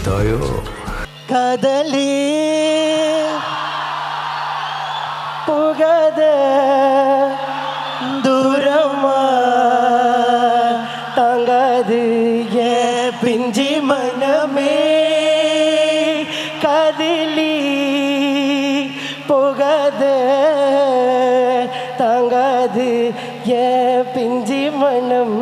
பார்த்தாயோ? காதலி போகாத தூரமா தாங்காது ஏன் பிஞ்சி மனமே. காதலி போகாத தாங்காது ஏன் பிஞ்சி மனம்.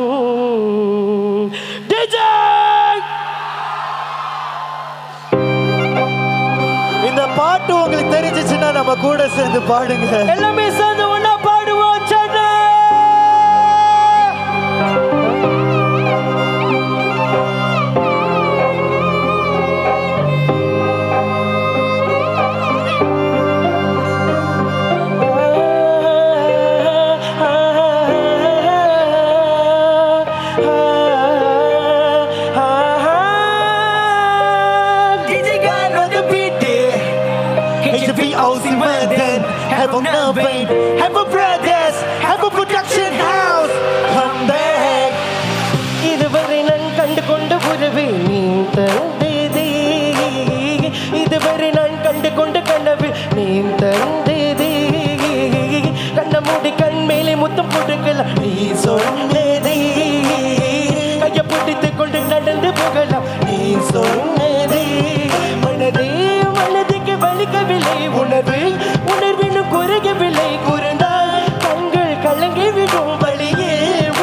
இந்த பாட்டு உங்களுக்கு தெரிஞ்சிச்சுன்னா நம்ம கூட சேர்ந்து பாடுங்க. எல்லாமே சேர்ந்து ஒண்ணா பாடுவோம். Have a nothing, have a brothers, have a production house. Come back. இதுவரை நான் கண்டு கொண்ட உறவே நீ தந்ததே. இதுவரை நான் கண்டு கொண்ட கனவு நீ தந்ததே. கண்ண மூடி கண் மேலே முத்தம் கொடுக்கலாம் நீ சொன்னதே. கையை பிடித்து கொண்டு நடந்து போகலாம் நீ சொன்னதே. மனதே மனதுக்கு வலிக்கவில்லை உணர்வு உணர்வினும் குறையவில்லை. குறைந்தால் கண்கள் கலங்கிவிடும் வழியே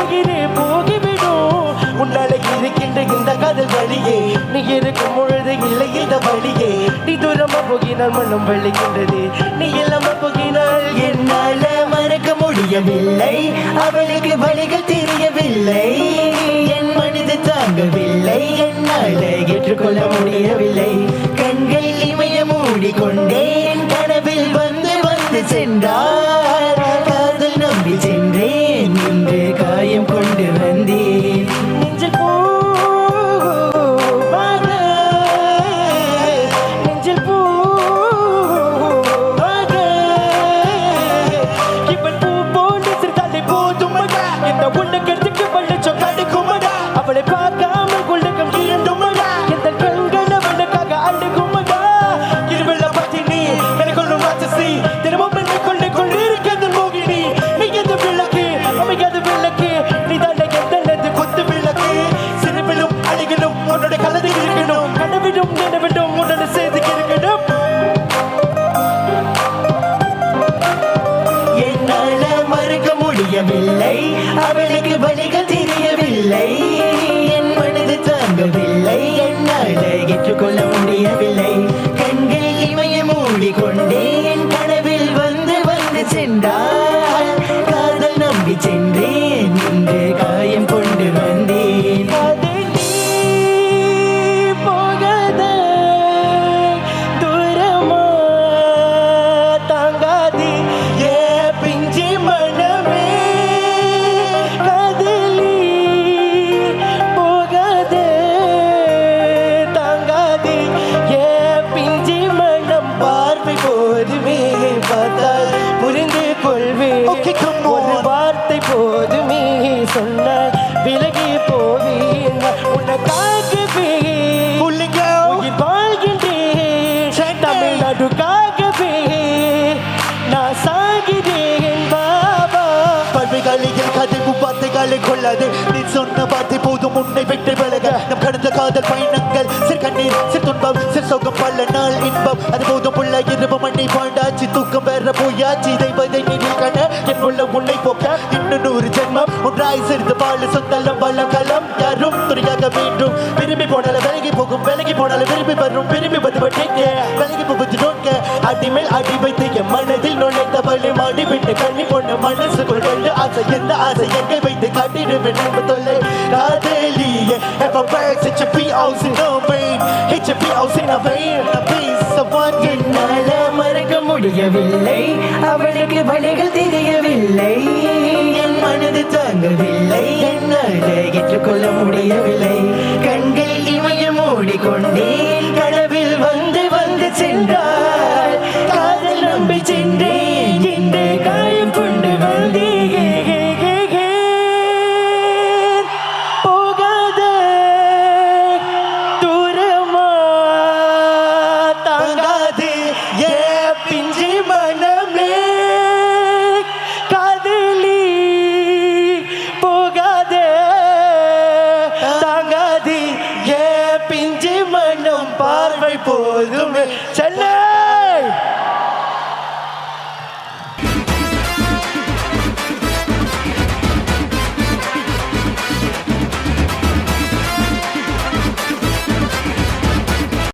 உயிரே போகிவிடும். உன்னால இருக்கின்ற இந்த காதல் வழியே நீ இருக்கும் பொழுது இல்லை இந்த வழியே. நீ தூரமா போகினால் மனம் வலிக்கின்றது. நீ இல்லாம போகினால் என்னால மறக்க முடியவில்லை. அவளுக்கு வழிகள் தெரியவில்லை. என் மனது தாங்கவில்லை. என்னால ஏற்றுக்கொள்ள முடியவில்லை. கண்கள் இமய மூடிக்கொண்டேன். கனவில் வந்து வந்து சென்றார். காதல் நம்பி சென்றேன். இன்று காயம் கொண்டு வந்தேன். நெஞ்சில் பூவாக நெஞ்சில் பூவாக இவன் பூ போன்று சிறுதாலை போதுமடா. இந்த உலகத்துக்கு வள்ளச்சம் கிடைக்குமடா. அவளை பார்க்காமல் குள்ளகம் இருந்துமடா. இந்த கண்கள் அவளுக்காக அழுகுமடா. இருவள பத்தினி எனக்குள்ள ராட்சசி தினமும் என்னைக்குள்ளே கொண்டிருக்கிறது மோகினி. நீ எந்த விளக்கு அமையாத விளக்கு. நீ தாண்ட எந்தனது கொத்து விளக்கு. சிறுவிலும் அழகிலும் உன்னோட கலந்து இருக்கணும். கனவிடும் நினைவிடும் உன்னோட சேர்ந்து இருக்கணும். என்னால மறுக்க முடியவில்லை. அவளுக்கு வழிகள் தெரியவில்லை. என் மனது தாங்கவில்லை. என்னால ஏற்றுக்கொள்ள முடியவில்லை. கண்கள் இமய மூடிக்கொண்டேன். கனவில் வந்து வந்து சென்றால் காதல் நம்பி சென்றேன். இன்று காயம் கொண்டு வந்தேன். போகாத தூரமா தாங்காதி ஏ பிஞ்சி மனமே. காதலி போகாத தாங்காதி ஏ பிஞ்சி மனம். பார்வை போதுமே பார்த்தால் புரிந்து கொள்வேன். ஒரு வார்த்தை போதுமே சொன்னால் விலகி போவேன். உனக்காகவே உயிர் வாழ்கின்றேன். தமிழ்நாடுக்காகவே நான் சாகிறேன் பாபா. பல்வைகளில் கதைப்பு வார்த்தைகளை கொள்ளாது. நீ சொன்ன வார்த்தை போதும் உன்னை விட்டு விலக. நம் கடந்த காதல் பயணங்கள் சிற்கண்ணீர் சிற்துன்பம் சிற்சோகம் பல நாள் இன்பம். அது போதும் உள்ள இரவு மண்ணை வாழ்ந்தாச்சு. தூக்கம் வேற போயாச்சு. தெய்வதை நினைவு கண என் உள்ள உன்னை போக்க இன்னும் 100 ஜென்மம் ஒன்றாய் சேர்ந்து வாழ சொந்தலம் வளம் களம். யாரும் துணையாக வேண்டும். விரும்பி போனால விலகி போகும். விலகி போனால விரும்பி வரும். விரும்பி வந்து விலகி போவது நோக்க. அடிமேல் அடி வைத்து என் மனதில் நுழைந்த வழி மாடி விட்டு கண்ணி பொண்ணு மனசுக்குள் கொண்டு ஆசை. எந்த ஆசை எங்கே வைத்து காட்டிடுவேன் நம்ப தொல்லை. காதலியே ever back such a POC no pain. Hit your POC in a vein. A piece of one. என்னால மறக்க முடியவில்லை. அவளுக்கு வழிகள் தெரியவில்லை. என் மனது தாங்கவில்லை. என்னால ஏற்றுக்கொள்ள முடியவில்லை. கண்கள் இமய மூடிக்கொண்டேன். கனவில் வந்து வந்து சென்றால் காதல் நம்பி சென்றேன். இன்று காயம் கொண்டு வந்தேன். போகாத தூரமா போதுமே சென்னை